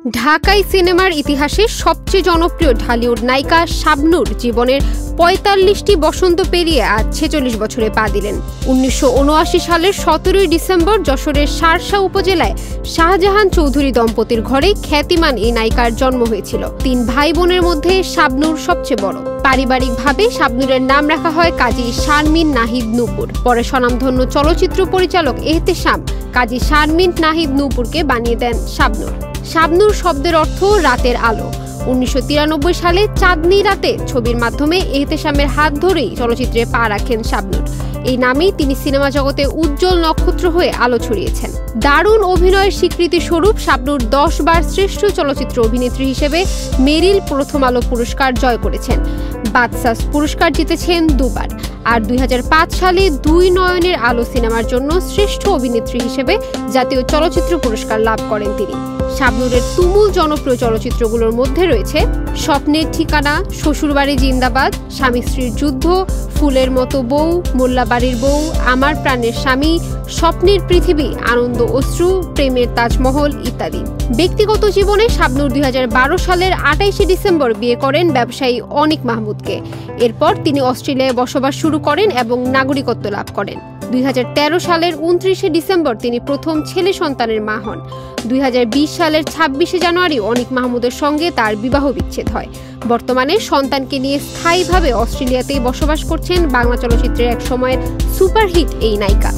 ঢাকাই সিনেমার ইতিহাসে সবচেয়ে জনপ্রিয় ঢালিউড নায়িকা শাবনূর জীবনের ৪৫টি বসন্ত পেরিয়ে আজ ৪৬ বছরে পা দিলেন। ১৯৭৯ সালের ১৭ই ডিসেম্বর যশোরের শার্শা উপজেলায় শাহজাহান চৌধুরী দম্পতির ঘরে খ্যাতিমান এই নায়িকার জন্ম হয়েছিল। ৩ ভাই বোনের মধ্যে শাবনূর সবচেয়ে বড়। পারিবারিকভাবে শাবনূরের নাম রাখা হয় কাজী শারমিন নাহিদ নূপুর। পরে স্বনামধন্য চলচ্চিত্র পরিচালক এহতেশাম কাজী শারমিন নাহিদ নূপুরকে বানিয়ে দেন শাবনূর। শাবনূর শব্দের অর্থ রাতের আলো। ১৯৯৩ সালে চাঁদনি রাতে ছবির মাধ্যমে এহতেশামের হাত ধরেই চলচ্চিত্রে পা রাখেন শাবনূর। এই নামেই তিনি সিনেমা জগতে উজ্জ্বল নক্ষত্র হয়ে আলো ছড়িয়েছেন। দারুণ অভিনয়ের স্বীকৃতি স্বরূপ শাবনূর ১০ বার শ্রেষ্ঠ চলচ্চিত্র অভিনেত্রী হিসেবে মেরিল প্রথম আলো পুরস্কার জয় করেছেন। বাদশাহ পুরস্কার জিতেছেন ২ বার। আর ২০০৫ সালে ২ নয়নের আলো সিনেমার জন্য শ্রেষ্ঠ অভিনেত্রী হিসেবে জাতীয় চলচ্চিত্র পুরস্কার লাভ করেন তিনি। শাবনূরের তুমুল জনপ্রিয় চলচ্চিত্রগুলোর মধ্যে রয়েছে স্বপ্নের ঠিকানা, শ্বশুরবাড়ি জিন্দাবাদ, স্বামী স্ত্রীর যুদ্ধ, ফুলের মতো বউ, মোল্লাবাড়ির বউ, আমার প্রাণের স্বামী, স্বপ্নের পৃথিবী, আনন্দ অশ্রু, প্রেমের তাজমহল ইত্যাদি। ব্যক্তিগত জীবনে শাবনূর ২০১২ সালের ২৮শে ডিসেম্বর বিয়ে করেন ব্যবসায়ী অনিক মাহমুদকে। এরপর তিনি অস্ট্রেলিয়ায় বসবাস শুরু করেন এবং নাগরিকত্ব লাভ করেন। ২০১৩ সালের ২৯শে ডিসেম্বর তিনি প্রথম ছেলে সন্তানের মা হন। ২০২০ সালের ২৬শে জানুয়ারি অনিক মাহমুদের সঙ্গে তার বিবাহ বিচ্ছেদ হয়। বর্তমানে সন্তানকে নিয়ে স্থায়ীভাবে অস্ট্রেলিয়াতেই বসবাস করছেন বাংলা চলচ্চিত্রের এক সময়ের সুপারহিট এই নায়িকা।